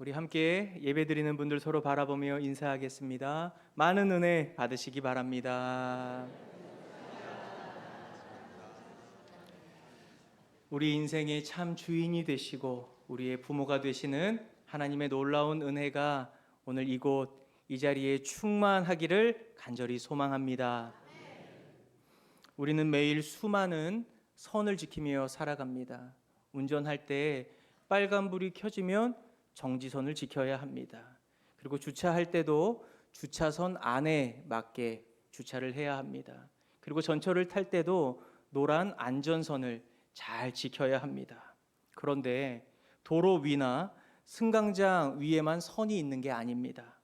우리 함께 예배드리는 분들 서로 바라보며 인사하겠습니다. 많은 은혜 받으시기 바랍니다. 우리 인생의 참 주인이 되시고 우리의 부모가 되시는 하나님의 놀라운 은혜가 오늘 이곳 이 자리에 충만하기를 간절히 소망합니다. 우리는 매일 수많은 선을 지키며 살아갑니다. 운전할 때 빨간불이 켜지면 정지선을 지켜야 합니다. 그리고 주차할 때도 주차선 안에 맞게 주차를 해야 합니다. 그리고 전철을 탈 때도 노란 안전선을 잘 지켜야 합니다. 그런데 도로 위나 승강장 위에만 선이 있는 게 아닙니다.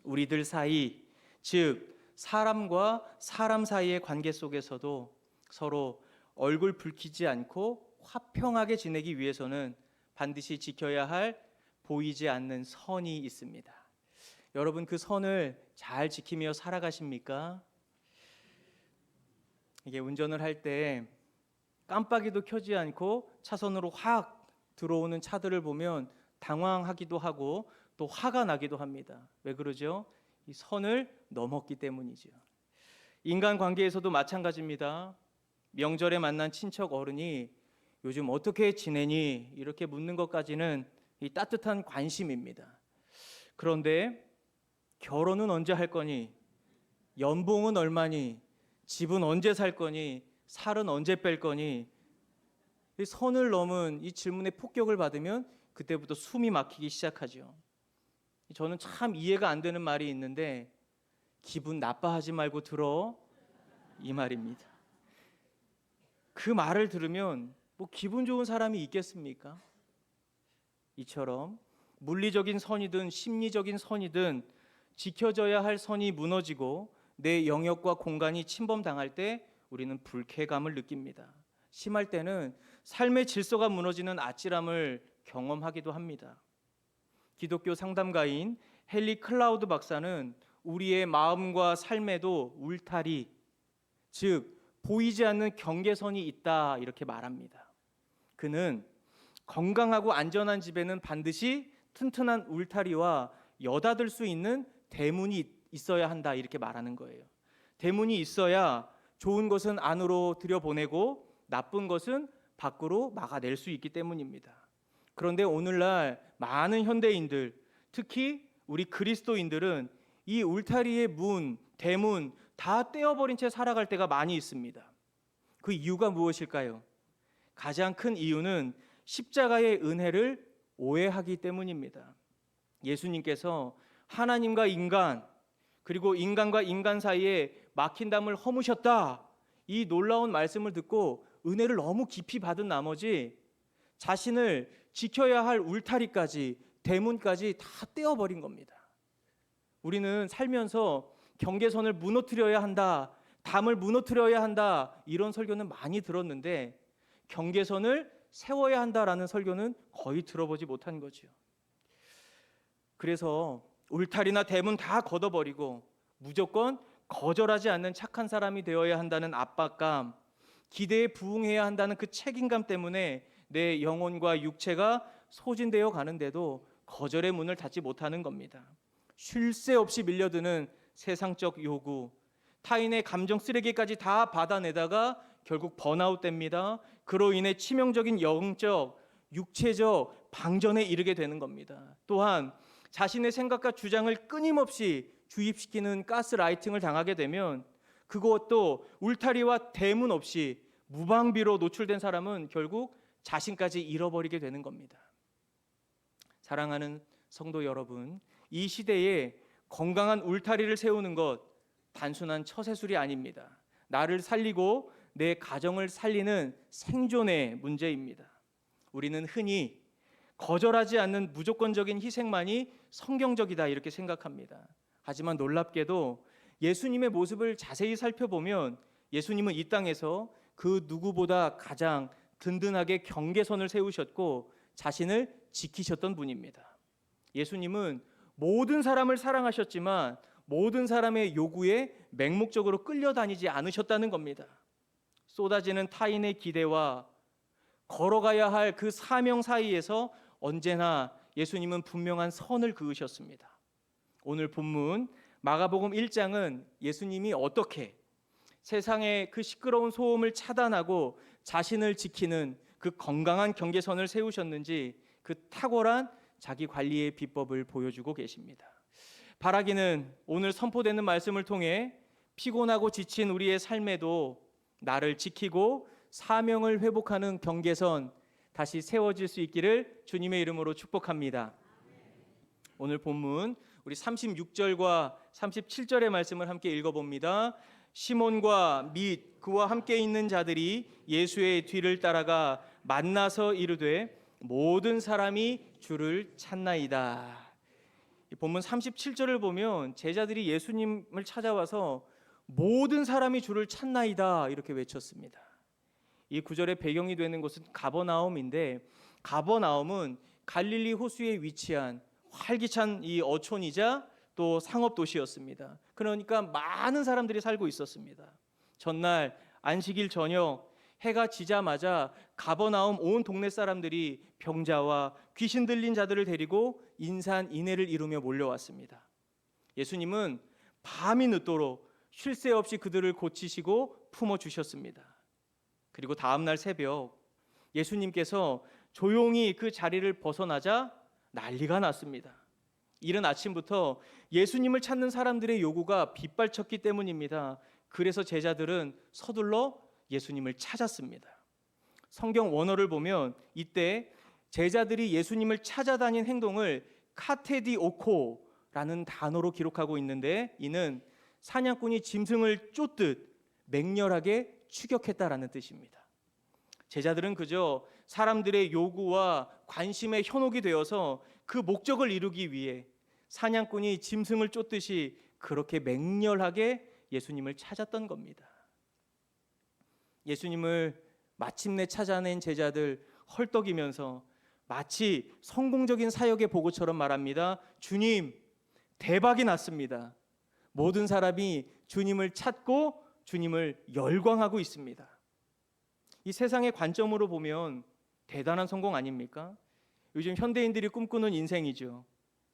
우리들 사이, 즉 사람과 사람 사이의 관계 속에서도 서로 얼굴 붉히지 않고 화평하게 지내기 위해서는 반드시 지켜야 할 보이지 않는 선이 있습니다. 여러분, 그 선을 잘 지키며 살아가십니까? 이게 운전을 할 때 깜빡이도 켜지 않고 차선으로 확 들어오는 차들을 보면 당황하기도 하고 또 화가 나기도 합니다. 왜 그러죠? 이 선을 넘었기 때문이죠. 인간관계에서도 마찬가지입니다. 명절에 만난 친척 어른이 요즘 어떻게 지내니? 이렇게 묻는 것까지는 이 따뜻한 관심입니다. 그런데 결혼은 언제 할 거니? 연봉은 얼마니? 집은 언제 살 거니? 살은 언제 뺄 거니? 이 선을 넘은 이 질문에 폭격을 받으면 그때부터 숨이 막히기 시작하죠. 저는 참 이해가 안 되는 말이 있는데 기분 나빠하지 말고 들어, 이 말입니다. 그 말을 들으면 뭐 기분 좋은 사람이 있겠습니까? 이처럼 물리적인 선이든 심리적인 선이든 지켜져야 할 선이 무너지고 내 영역과 공간이 침범당할 때 우리는 불쾌감을 느낍니다. 심할 때는 삶의 질서가 무너지는 아찔함을 경험하기도 합니다. 기독교 상담가인 헨리 클라우드 박사는 우리의 마음과 삶에도 울타리, 즉 보이지 않는 경계선이 있다, 이렇게 말합니다. 그는 건강하고 안전한 집에는 반드시 튼튼한 울타리와 여닫을 수 있는 대문이 있어야 한다, 이렇게 말하는 거예요. 대문이 있어야 좋은 것은 안으로 들여보내고 나쁜 것은 밖으로 막아낼 수 있기 때문입니다. 그런데 오늘날 많은 현대인들, 특히 우리 그리스도인들은 이 울타리의 문, 대문 다 떼어버린 채 살아갈 때가 많이 있습니다. 그 이유가 무엇일까요? 가장 큰 이유는 십자가의 은혜를 오해하기 때문입니다. 예수님께서 하나님과 인간, 그리고 인간과 인간 사이에 막힌 담을 허무셨다, 이 놀라운 말씀을 듣고 은혜를 너무 깊이 받은 나머지 자신을 지켜야 할 울타리까지, 대문까지 다 떼어버린 겁니다. 우리는 살면서 경계선을 무너뜨려야 한다, 담을 무너뜨려야 한다, 이런 설교는 많이 들었는데 경계선을 세워야 한다라는 설교는 거의 들어보지 못한 거죠. 그래서 울타리나 대문 다 걷어버리고 무조건 거절하지 않는 착한 사람이 되어야 한다는 압박감, 기대에 부응해야 한다는 그 책임감 때문에 내 영혼과 육체가 소진되어 가는데도 거절의 문을 닫지 못하는 겁니다. 쉴 새 없이 밀려드는 세상적 요구, 타인의 감정 쓰레기까지 다 받아내다가 결국 번아웃 됩니다. 그로 인해 치명적인 영적, 육체적 방전에 이르게 되는 겁니다. 또한 자신의 생각과 주장을 끊임없이 주입시키는 가스라이팅을 당하게 되면 그것도 울타리와 대문 없이 무방비로 노출된 사람은 결국 자신까지 잃어버리게 되는 겁니다. 사랑하는 성도 여러분, 이 시대에 건강한 울타리를 세우는 것 단순한 처세술이 아닙니다. 나를 살리고 내 가정을 살리는 생존의 문제입니다. 우리는 흔히 거절하지 않는 무조건적인 희생만이 성경적이다, 이렇게 생각합니다. 하지만 놀랍게도 예수님의 모습을 자세히 살펴보면 예수님은 이 땅에서 그 누구보다 가장 든든하게 경계선을 세우셨고 자신을 지키셨던 분입니다. 예수님은 모든 사람을 사랑하셨지만 모든 사람의 요구에 맹목적으로 끌려다니지 않으셨다는 겁니다. 쏟아지는 타인의 기대와 걸어가야 할 그 사명 사이에서 언제나 예수님은 분명한 선을 그으셨습니다. 오늘 본문 마가복음 1장은 예수님이 어떻게 세상의 그 시끄러운 소음을 차단하고 자신을 지키는 그 건강한 경계선을 세우셨는지 그 탁월한 자기 관리의 비법을 보여주고 계십니다. 바라기는 오늘 선포되는 말씀을 통해 피곤하고 지친 우리의 삶에도 나를 지키고 사명을 회복하는 경계선 다시 세워질 수 있기를 주님의 이름으로 축복합니다. 오늘 본문 우리 36절과 37절의 말씀을 함께 읽어봅니다. 시몬과 및 그와 함께 있는 자들이 예수의 뒤를 따라가 만나서 이르되 모든 사람이 주를 찾나이다. 이 본문 37절을 보면 제자들이 예수님을 찾아와서 모든 사람이 주를 찾나이다 이렇게 외쳤습니다. 이 구절의 배경이 되는 곳은 가버나움인데, 가버나움은 갈릴리 호수에 위치한 활기찬 이 어촌이자 또 상업 도시였습니다. 그러니까 많은 사람들이 살고 있었습니다. 전날 안식일 저녁 해가 지자마자 가버나움 온 동네 사람들이 병자와 귀신 들린 자들을 데리고 인산인해를 이루며 몰려왔습니다. 예수님은 밤이 늦도록 쉴 새 없이 그들을 고치시고 품어주셨습니다. 그리고 다음날 새벽 예수님께서 조용히 그 자리를 벗어나자 난리가 났습니다. 이른 아침부터 예수님을 찾는 사람들의 요구가 빗발쳤기 때문입니다. 그래서 제자들은 서둘러 예수님을 찾았습니다. 성경 원어를 보면 이때 제자들이 예수님을 찾아다닌 행동을 카테디오코라는 단어로 기록하고 있는데, 이는 사냥꾼이 짐승을 쫓듯 맹렬하게 추격했다라는 뜻입니다. 제자들은 그저 사람들의 요구와 관심에 현혹이 되어서 그 목적을 이루기 위해 사냥꾼이 짐승을 쫓듯이 그렇게 맹렬하게 예수님을 찾았던 겁니다. 예수님을 마침내 찾아낸 제자들 헐떡이면서 마치 성공적인 사역의 보고처럼 말합니다. 주님, 대박이 났습니다. 모든 사람이 주님을 찾고 주님을 열광하고 있습니다. 이 세상의 관점으로 보면 대단한 성공 아닙니까? 요즘 현대인들이 꿈꾸는 인생이죠.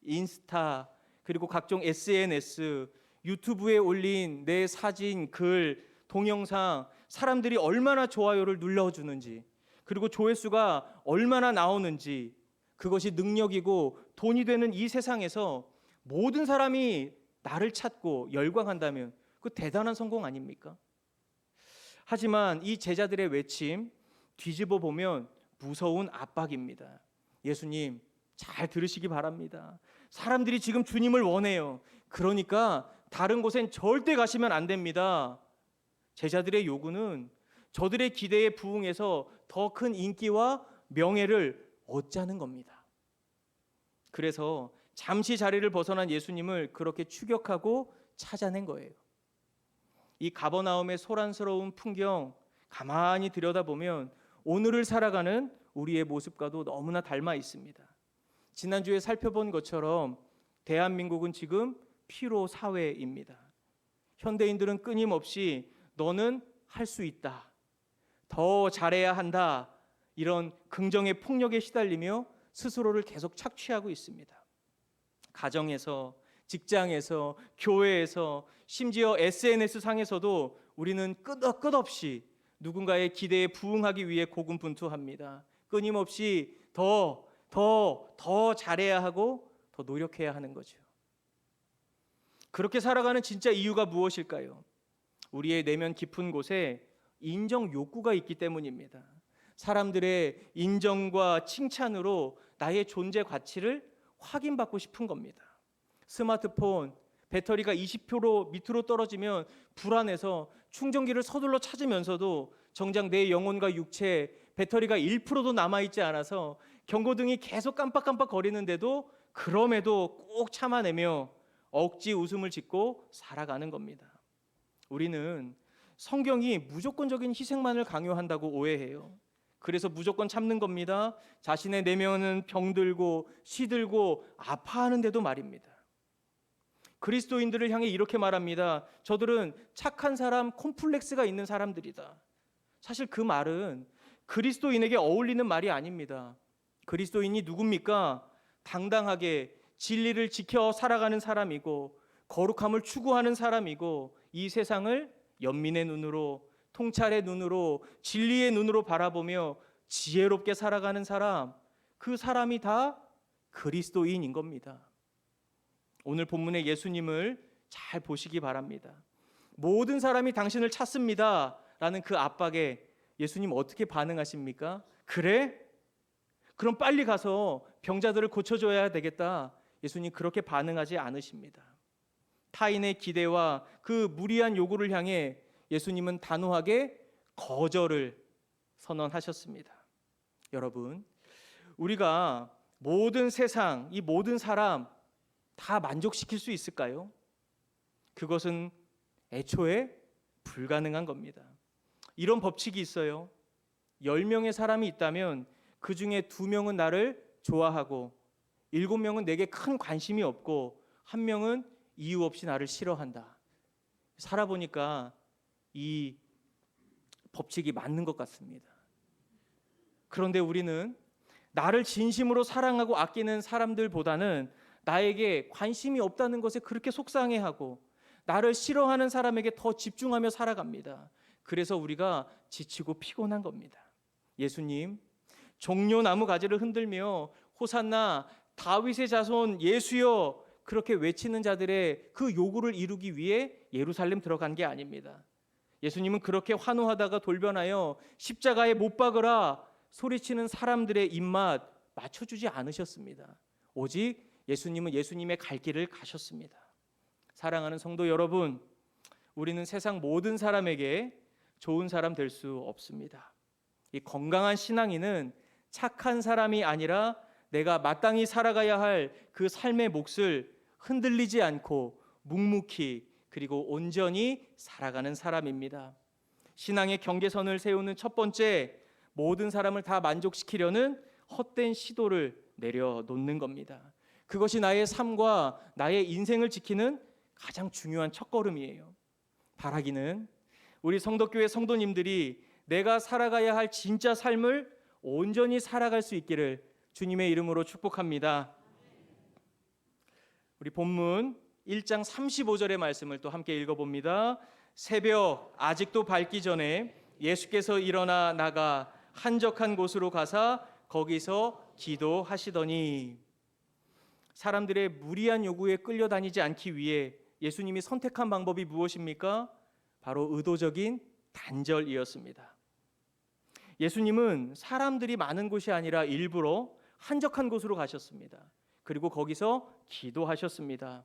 인스타, 그리고 각종 SNS, 유튜브에 올린 내 사진, 글, 동영상, 사람들이 얼마나 좋아요를 눌러주는지, 그리고 조회수가 얼마나 나오는지, 그것이 능력이고 돈이 되는 이 세상에서 모든 사람이 나를 찾고 열광한다면 그 대단한 성공 아닙니까? 하지만 이 제자들의 외침 뒤집어 보면 무서운 압박입니다. 예수님, 잘 들으시기 바랍니다. 사람들이 지금 주님을 원해요. 그러니까 다른 곳엔 절대 가시면 안 됩니다. 제자들의 요구는 저들의 기대에 부응해서 더 큰 인기와 명예를 얻자는 겁니다. 그래서 잠시 자리를 벗어난 예수님을 그렇게 추격하고 찾아낸 거예요. 이 가버나움의 소란스러운 풍경 가만히 들여다보면 오늘을 살아가는 우리의 모습과도 너무나 닮아 있습니다. 지난주에 살펴본 것처럼 대한민국은 지금 피로 사회입니다. 현대인들은 끊임없이 너는 할 수 있다, 더 잘해야 한다, 이런 긍정의 폭력에 시달리며 스스로를 계속 착취하고 있습니다. 가정에서, 직장에서, 교회에서, 심지어 SNS 상에서도 우리는 끝없이 누군가의 기대에 부응하기 위해 고군분투합니다. 끊임없이 더 잘해야 하고 더 노력해야 하는 거죠. 그렇게 살아가는 진짜 이유가 무엇일까요? 우리의 내면 깊은 곳에 인정 욕구가 있기 때문입니다. 사람들의 인정과 칭찬으로 나의 존재 가치를 확인받고 싶은 겁니다. 스마트폰 배터리가 20% 밑으로 떨어지면 불안해서 충전기를 서둘러 찾으면서도 정작 내 영혼과 육체에 배터리가 1%도 남아있지 않아서 경고등이 계속 깜빡깜빡 거리는데도 그럼에도 꼭 참아내며 억지 웃음을 짓고 살아가는 겁니다. 우리는 성경이 무조건적인 희생만을 강요한다고 오해해요. 그래서 무조건 참는 겁니다. 자신의 내면은 병들고 시들고 아파하는데도 말입니다. 그리스도인들을 향해 이렇게 말합니다. 저들은 착한 사람, 콤플렉스가 있는 사람들이다. 사실 그 말은 그리스도인에게 어울리는 말이 아닙니다. 그리스도인이 누굽니까? 당당하게 진리를 지켜 살아가는 사람이고 거룩함을 추구하는 사람이고 이 세상을 연민의 눈으로, 통찰의 눈으로, 진리의 눈으로 바라보며 지혜롭게 살아가는 사람, 그 사람이 다 그리스도인인 겁니다. 오늘 본문의 예수님을 잘 보시기 바랍니다. 모든 사람이 당신을 찾습니다 라는 그 압박에 예수님 어떻게 반응하십니까? 그래? 그럼 빨리 가서 병자들을 고쳐줘야 되겠다. 예수님 그렇게 반응하지 않으십니다. 타인의 기대와 그 무리한 요구를 향해 예수님은 단호하게 거절을 선언하셨습니다. 여러분, 우리가 모든 세상, 이 모든 사람 다 만족시킬 수 있을까요? 그것은 애초에 불가능한 겁니다. 이런 법칙이 있어요. 10명의 사람이 있다면 그 중에 2명은 나를 좋아하고 7명은 내게 큰 관심이 없고 1명은 이유 없이 나를 싫어한다. 살아보니까 이 법칙이 맞는 것 같습니다. 그런데 우리는 나를 진심으로 사랑하고 아끼는 사람들보다는 나에게 관심이 없다는 것에 그렇게 속상해하고 나를 싫어하는 사람에게 더 집중하며 살아갑니다. 그래서 우리가 지치고 피곤한 겁니다. 예수님, 종려나무 가지를 흔들며 호산나 다윗의 자손 예수여 그렇게 외치는 자들의 그 요구를 이루기 위해 예루살렘 들어간 게 아닙니다. 예수님은 그렇게 환호하다가 돌변하여 십자가에 못 박으라 소리치는 사람들의 입맛 맞춰주지 않으셨습니다. 오직 예수님은 예수님의 갈 길을 가셨습니다. 사랑하는 성도 여러분, 우리는 세상 모든 사람에게 좋은 사람 될 수 없습니다. 이 건강한 신앙인은 착한 사람이 아니라 내가 마땅히 살아가야 할 그 삶의 몫을 흔들리지 않고 묵묵히 그리고 온전히 살아가는 사람입니다. 신앙의 경계선을 세우는 첫 번째, 모든 사람을 다 만족시키려는 헛된 시도를 내려놓는 겁니다. 그것이 나의 삶과 나의 인생을 지키는 가장 중요한 첫걸음이에요. 바라기는 우리 성덕교회 성도님들이 내가 살아가야 할 진짜 삶을 온전히 살아갈 수 있기를 주님의 이름으로 축복합니다. 우리 본문 1장 35절의 말씀을 또 함께 읽어봅니다. 새벽 아직도 밝기 전에 예수께서 일어나 나가 한적한 곳으로 가사 거기서 기도하시더니, 사람들의 무리한 요구에 끌려다니지 않기 위해 예수님이 선택한 방법이 무엇입니까? 바로 의도적인 단절이었습니다. 예수님은 사람들이 많은 곳이 아니라 일부러 한적한 곳으로 가셨습니다. 그리고 거기서 기도하셨습니다.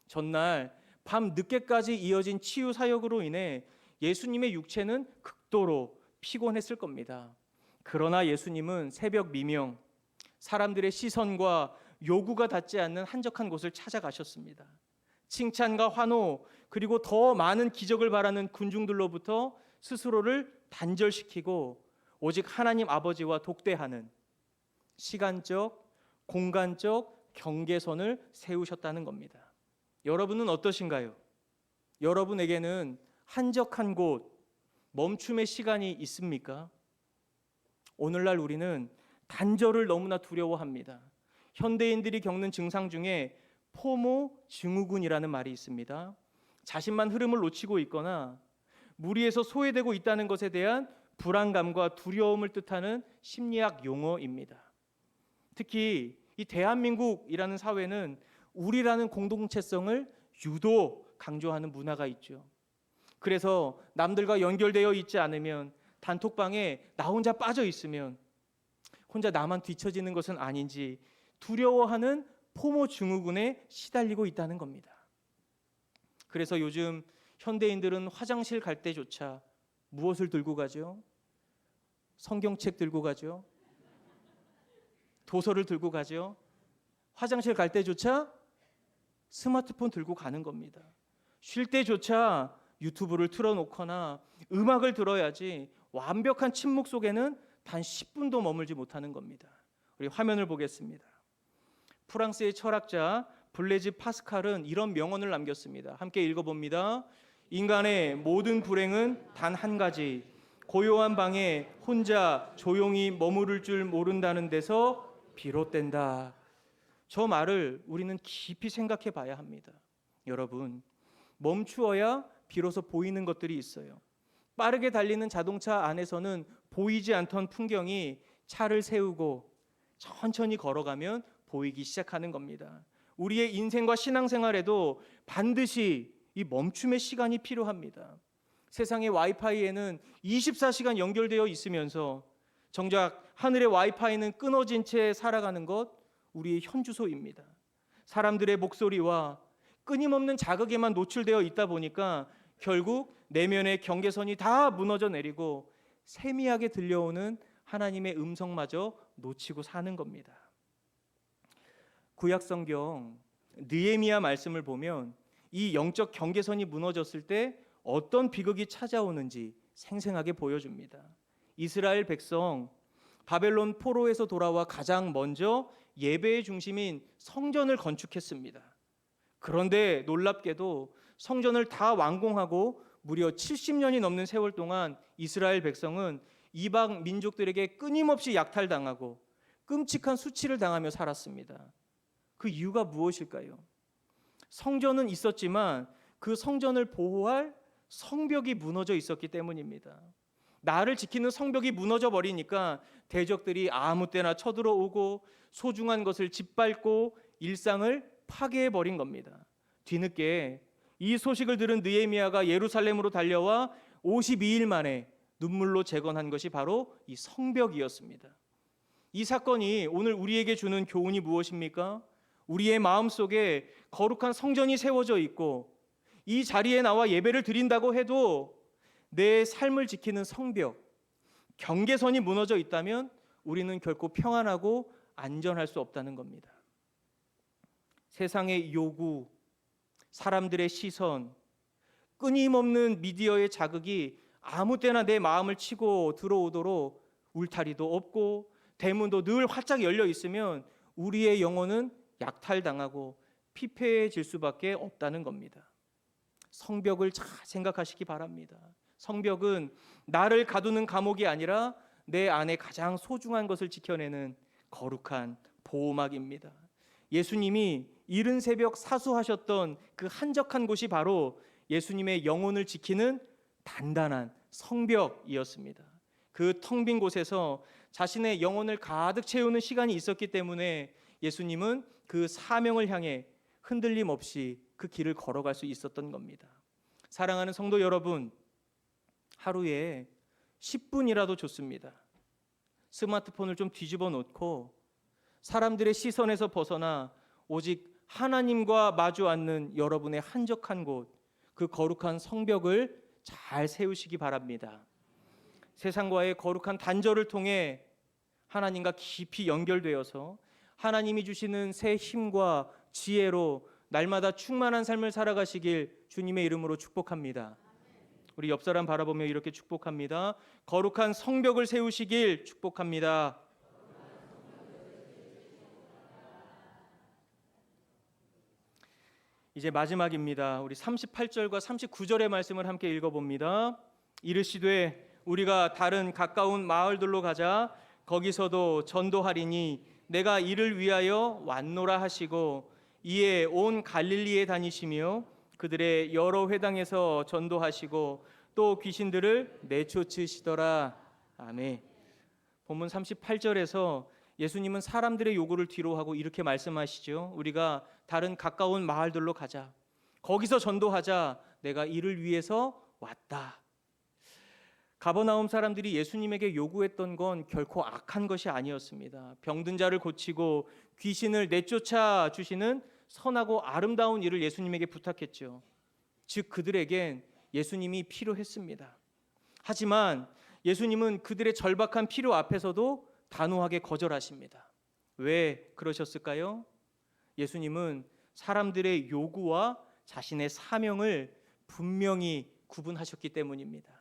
전날 밤 늦게까지 이어진 치유 사역으로 인해 예수님의 육체는 극도로 피곤했을 겁니다. 그러나 예수님은 새벽 미명, 사람들의 시선과 요구가 닿지 않는 한적한 곳을 찾아가셨습니다. 칭찬과 환호, 그리고 더 많은 기적을 바라는 군중들로부터 스스로를 단절시키고 오직 하나님 아버지와 독대하는 시간적, 공간적 경계선을 세우셨다는 겁니다. 여러분은 어떠신가요? 여러분에게는 한적한 곳, 멈춤의 시간이 있습니까? 오늘날 우리는 단절을 너무나 두려워합니다. 현대인들이 겪는 증상 중에 포모 증후군이라는 말이 있습니다. 자신만 흐름을 놓치고 있거나 무리에서 소외되고 있다는 것에 대한 불안감과 두려움을 뜻하는 심리학 용어입니다. 특히 이 대한민국이라는 사회는 우리라는 공동체성을 유독 강조하는 문화가 있죠. 그래서 남들과 연결되어 있지 않으면, 단톡방에 나 혼자 빠져 있으면 혼자 나만 뒤처지는 것은 아닌지 두려워하는 포모 증후군에 시달리고 있다는 겁니다. 그래서 요즘 현대인들은 화장실 갈 때조차 무엇을 들고 가죠? 성경책 들고 가죠. 도서를 들고 가죠. 화장실 갈 때조차 스마트폰 들고 가는 겁니다. 쉴 때조차 유튜브를 틀어놓거나 음악을 들어야지 완벽한 침묵 속에는 단 10분도 머물지 못하는 겁니다. 우리 화면을 보겠습니다. 프랑스의 철학자 블레즈 파스칼은 이런 명언을 남겼습니다. 함께 읽어봅니다. 인간의 모든 불행은 단 한 가지, 고요한 방에 혼자 조용히 머무를 줄 모른다는 데서 비롯된다. 저 말을 우리는 깊이 생각해 봐야 합니다. 여러분, 멈추어야 비로소 보이는 것들이 있어요. 빠르게 달리는 자동차 안에서는 보이지 않던 풍경이 차를 세우고 천천히 걸어가면 보이기 시작하는 겁니다. 우리의 인생과 신앙생활에도 반드시 이 멈춤의 시간이 필요합니다. 세상의 와이파이에는 24시간 연결되어 있으면서 정작 하늘의 와이파이는 끊어진 채 살아가는 것, 우리의 현주소입니다. 사람들의 목소리와 끊임없는 자극에만 노출되어 있다 보니까 결국 내면의 경계선이 다 무너져 내리고 세미하게 들려오는 하나님의 음성마저 놓치고 사는 겁니다. 구약성경 느헤미야 말씀을 보면 이 영적 경계선이 무너졌을 때 어떤 비극이 찾아오는지 생생하게 보여줍니다. 이스라엘 백성 바벨론 포로에서 돌아와 가장 먼저 예배의 중심인 성전을 건축했습니다. 그런데 놀랍게도 성전을 다 완공하고 무려 70년이 넘는 세월 동안 이스라엘 백성은 이방 민족들에게 끊임없이 약탈당하고 끔찍한 수치를 당하며 살았습니다. 그 이유가 무엇일까요? 성전은 있었지만 그 성전을 보호할 성벽이 무너져 있었기 때문입니다. 나를 지키는 성벽이 무너져 버리니까 대적들이 아무 때나 쳐들어오고 소중한 것을 짓밟고 일상을 파괴해 버린 겁니다. 뒤늦게 이 소식을 들은 느헤미야가 예루살렘으로 달려와 52일 만에 눈물로 재건한 것이 바로 이 성벽이었습니다. 이 사건이 오늘 우리에게 주는 교훈이 무엇입니까? 우리의 마음속에 거룩한 성전이 세워져 있고 이 자리에 나와 예배를 드린다고 해도 내 삶을 지키는 성벽, 경계선이 무너져 있다면 우리는 결코 평안하고 안전할 수 없다는 겁니다. 세상의 요구, 사람들의 시선, 끊임없는 미디어의 자극이 아무 때나 내 마음을 치고 들어오도록 울타리도 없고 대문도 늘 활짝 열려 있으면 우리의 영혼은 약탈당하고 피폐해질 수밖에 없다는 겁니다. 성벽을 잘 생각하시기 바랍니다. 성벽은 나를 가두는 감옥이 아니라 내 안에 가장 소중한 것을 지켜내는 거룩한 보호막입니다. 예수님이 이른 새벽 사수하셨던 그 한적한 곳이 바로 예수님의 영혼을 지키는 단단한 성벽이었습니다. 그 텅 빈 곳에서 자신의 영혼을 가득 채우는 시간이 있었기 때문에 예수님은 그 사명을 향해 흔들림 없이 그 길을 걸어갈 수 있었던 겁니다. 사랑하는 성도 여러분, 하루에 10분이라도 좋습니다. 스마트폰을 좀 뒤집어 놓고 사람들의 시선에서 벗어나 오직 하나님과 마주 앉는 여러분의 한적한 곳, 그 거룩한 성벽을 잘 세우시기 바랍니다. 세상과의 거룩한 단절을 통해 하나님과 깊이 연결되어서 하나님이 주시는 새 힘과 지혜로 날마다 충만한 삶을 살아가시길 주님의 이름으로 축복합니다. 우리 옆 사람 바라보며 이렇게 축복합니다. 거룩한 성벽을 세우시길 축복합니다. 이제 마지막입니다. 우리 38절과 39절의 말씀을 함께 읽어봅니다. 이르시되 우리가 다른 가까운 마을들로 가자. 거기서도 전도하리니 내가 이를 위하여 왔노라 하시고 이에 온 갈릴리에 다니시며 그들의 여러 회당에서 전도하시고 또 귀신들을 내쫓으시더라. 아멘. 본문 38절에서 예수님은 사람들의 요구를 뒤로하고 이렇게 말씀하시죠. 우리가 다른 가까운 마을들로 가자. 거기서 전도하자. 내가 이를 위해서 왔다. 가버나움 사람들이 예수님에게 요구했던 건 결코 악한 것이 아니었습니다. 병든 자를 고치고 귀신을 내쫓아 주시는 선하고 아름다운 일을 예수님에게 부탁했죠. 즉 그들에겐 예수님이 필요했습니다. 하지만 예수님은 그들의 절박한 필요 앞에서도 단호하게 거절하십니다. 왜 그러셨을까요? 예수님은 사람들의 요구와 자신의 사명을 분명히 구분하셨기 때문입니다.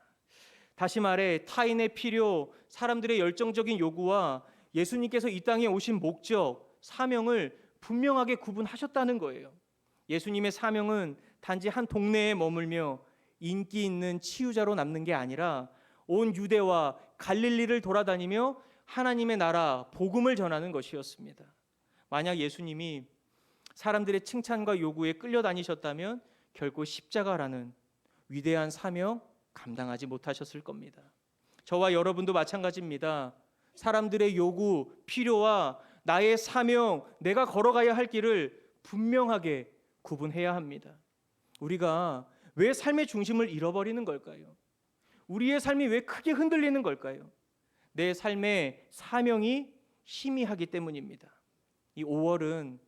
다시 말해 타인의 필요, 사람들의 열정적인 요구와 예수님께서 이 땅에 오신 목적, 사명을 분명하게 구분하셨다는 거예요. 예수님의 사명은 단지 한 동네에 머물며 인기 있는 치유자로 남는 게 아니라 온 유대와 갈릴리를 돌아다니며 하나님의 나라, 복음을 전하는 것이었습니다. 만약 예수님이 사람들의 칭찬과 요구에 끌려다니셨다면 결코 십자가라는 위대한 사명 감당하지 못하셨을 겁니다. 저와 여러분도 마찬가지입니다. 사람들의 요구, 필요와 나의 사명, 내가 걸어가야 할 길을 분명하게 구분해야 합니다. 우리가 왜 삶의 중심을 잃어버리는 걸까요? 우리의 삶이 왜 크게 흔들리는 걸까요? 내 삶의 사명이 희미하기 때문입니다. 이 5월은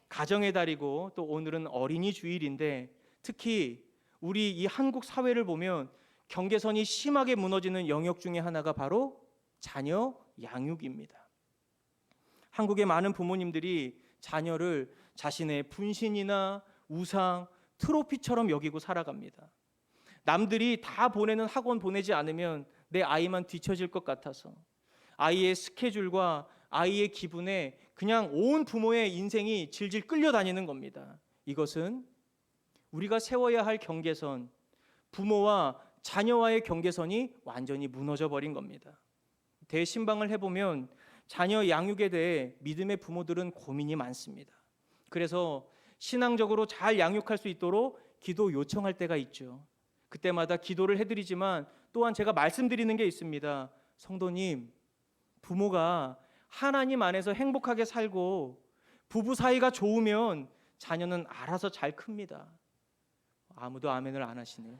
가정의 달이고 또 오늘은 어린이 주일인데 특히 우리 이 한국 사회를 보면 경계선이 심하게 무너지는 영역 중에 하나가 바로 자녀 양육입니다. 한국의 많은 부모님들이 자녀를 자신의 분신이나 우상, 트로피처럼 여기고 살아갑니다. 남들이 다 보내는 학원 보내지 않으면 내 아이만 뒤처질 것 같아서 아이의 스케줄과 아이의 기분에 그냥 온 부모의 인생이 질질 끌려다니는 겁니다. 이것은 우리가 세워야 할 경계선, 부모와 자녀와의 경계선이 완전히 무너져 버린 겁니다. 대신방을 해보면 자녀 양육에 대해 믿음의 부모들은 고민이 많습니다. 그래서 신앙적으로 잘 양육할 수 있도록 기도 요청할 때가 있죠. 그때마다 기도를 해드리지만 또한 제가 말씀드리는 게 있습니다. 성도님, 부모가 하나님 안에서 행복하게 살고 부부 사이가 좋으면 자녀는 알아서 잘 큽니다. 아무도 아멘을 안 하시네요.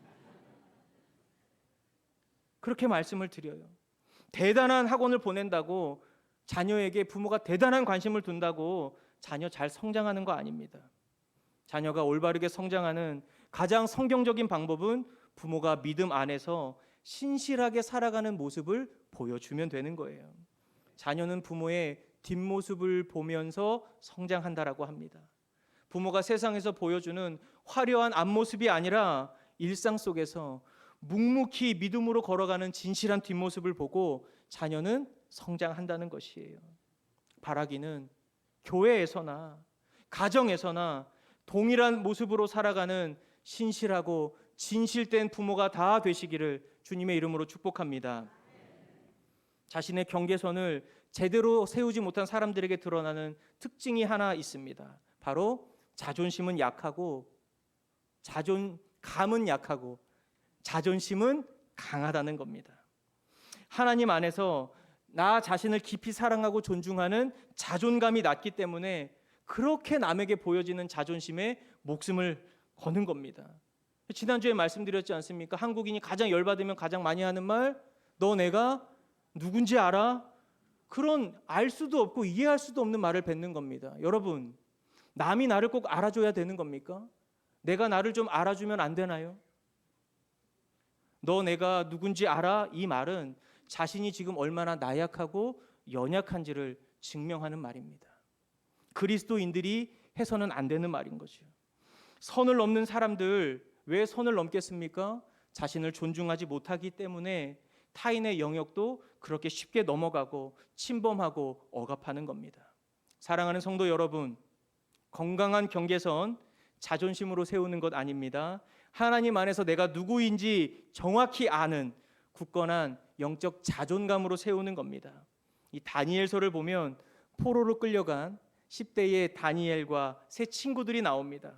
그렇게 말씀을 드려요. 대단한 학원을 보낸다고 자녀에게 부모가 대단한 관심을 둔다고 자녀 잘 성장하는 거 아닙니다. 자녀가 올바르게 성장하는 가장 성경적인 방법은 부모가 믿음 안에서 신실하게 살아가는 모습을 보여주면 되는 거예요. 자녀는 부모의 뒷모습을 보면서 성장한다라고 합니다. 부모가 세상에서 보여주는 화려한 앞모습이 아니라 일상 속에서 묵묵히 믿음으로 걸어가는 진실한 뒷모습을 보고 자녀는 성장한다는 것이에요. 바라기는 교회에서나 가정에서나 동일한 모습으로 살아가는 신실하고 진실된 부모가 다 되시기를 주님의 이름으로 축복합니다. 자신의 경계선을 제대로 세우지 못한 사람들에게 드러나는 특징이 하나 있습니다. 바로 자존심은 약하고 자존감은 약하고 자존심은 강하다는 겁니다. 하나님 안에서 나 자신을 깊이 사랑하고 존중하는 자존감이 낮기 때문에 그렇게 남에게 보여지는 자존심에 목숨을 거는 겁니다. 지난주에 말씀드렸지 않습니까? 한국인이 가장 열받으면 가장 많이 하는 말, 너 내가 누군지 알아? 그런 알 수도 없고 이해할 수도 없는 말을 뱉는 겁니다. 여러분, 남이 나를 꼭 알아줘야 되는 겁니까? 내가 나를 좀 알아주면 안 되나요? 너 내가 누군지 알아? 이 말은 자신이 지금 얼마나 나약하고 연약한지를 증명하는 말입니다. 그리스도인들이 해서는 안 되는 말인 거죠. 선을 넘는 사람들 왜 선을 넘겠습니까? 자신을 존중하지 못하기 때문에 타인의 영역도 그렇게 쉽게 넘어가고 침범하고 억압하는 겁니다. 사랑하는 성도 여러분, 건강한 경계선 자존심으로 세우는 것 아닙니다. 하나님 안에서 내가 누구인지 정확히 아는 굳건한 영적 자존감으로 세우는 겁니다. 이 다니엘서를 보면 포로로 끌려간 10대의 다니엘과 세 친구들이 나옵니다.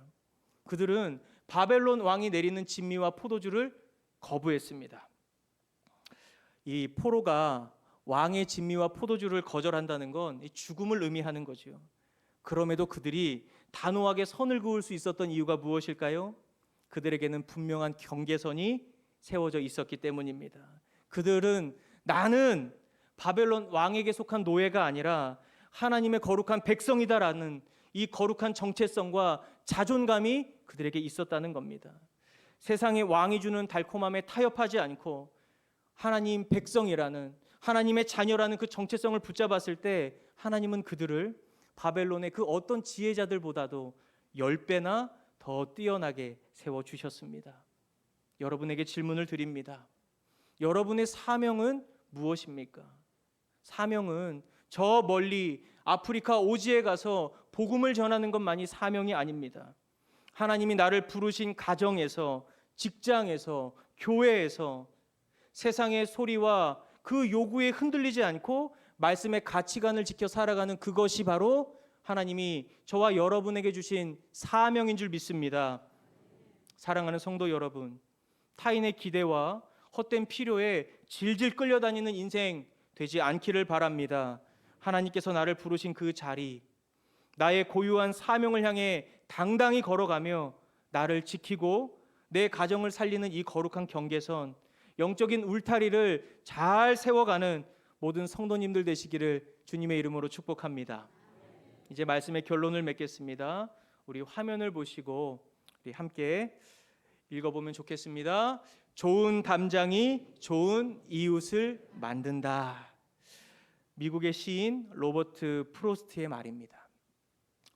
그들은 바벨론 왕이 내리는 진미와 포도주를 거부했습니다. 이 포로가 왕의 진미와 포도주를 거절한다는 건 죽음을 의미하는 거죠. 그럼에도 그들이 단호하게 선을 그을 수 있었던 이유가 무엇일까요? 그들에게는 분명한 경계선이 세워져 있었기 때문입니다. 그들은 나는 바벨론 왕에게 속한 노예가 아니라 하나님의 거룩한 백성이다라는 이 거룩한 정체성과 자존감이 그들에게 있었다는 겁니다. 세상의 왕이 주는 달콤함에 타협하지 않고 하나님 백성이라는 하나님의 자녀라는 그 정체성을 붙잡았을 때 하나님은 그들을 바벨론의 그 어떤 지혜자들보다도 10배나 더 뛰어나게 세워주셨습니다. 여러분에게 질문을 드립니다. 여러분의 사명은 무엇입니까? 사명은 저 멀리 아프리카 오지에 가서 복음을 전하는 것만이 사명이 아닙니다. 하나님이 나를 부르신 가정에서, 직장에서, 교회에서 세상의 소리와 그 요구에 흔들리지 않고 말씀의 가치관을 지켜 살아가는 그것이 바로 하나님이 저와 여러분에게 주신 사명인 줄 믿습니다. 사랑하는 성도 여러분, 타인의 기대와 헛된 필요에 질질 끌려다니는 인생 되지 않기를 바랍니다. 하나님께서 나를 부르신 그 자리, 나의 고유한 사명을 향해 당당히 걸어가며 나를 지키고 내 가정을 살리는 이 거룩한 경계선, 영적인 울타리를 잘 세워가는 모든 성도님들 되시기를 주님의 이름으로 축복합니다. 이제 말씀의 결론을 맺겠습니다. 우리 화면을 보시고 우리 함께 읽어보면 좋겠습니다. 좋은 담장이 좋은 이웃을 만든다. 미국의 시인 로버트 프로스트의 말입니다.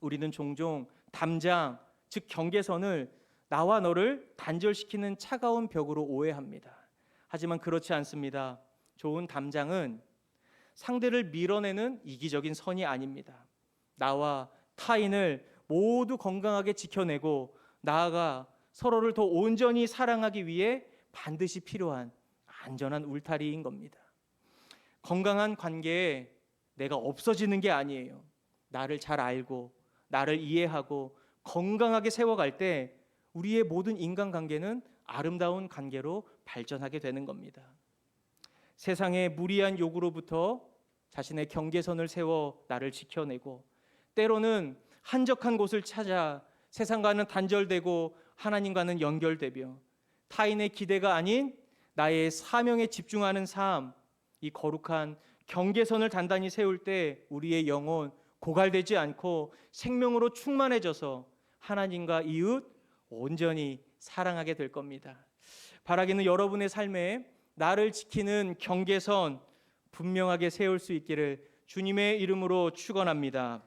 우리는 종종 담장, 즉 경계선을 나와 너를 단절시키는 차가운 벽으로 오해합니다. 하지만 그렇지 않습니다. 좋은 담장은 상대를 밀어내는 이기적인 선이 아닙니다. 나와 타인을 모두 건강하게 지켜내고 나아가 서로를 더 온전히 사랑하기 위해 반드시 필요한 안전한 울타리인 겁니다. 건강한 관계에 내가 없어지는 게 아니에요. 나를 잘 알고 나를 이해하고 건강하게 세워갈 때 우리의 모든 인간관계는 아름다운 관계로 발전하게 되는 겁니다. 세상의 무리한 요구로부터 자신의 경계선을 세워 나를 지켜내고 때로는 한적한 곳을 찾아 세상과는 단절되고 하나님과는 연결되며 타인의 기대가 아닌 나의 사명에 집중하는 삶, 이 거룩한 경계선을 단단히 세울 때 우리의 영혼 고갈되지 않고 생명으로 충만해져서 하나님과 이웃 온전히 사랑하게 될 겁니다. 바라기는 여러분의 삶에 나를 지키는 경계선 분명하게 세울 수 있기를 주님의 이름으로 축원합니다.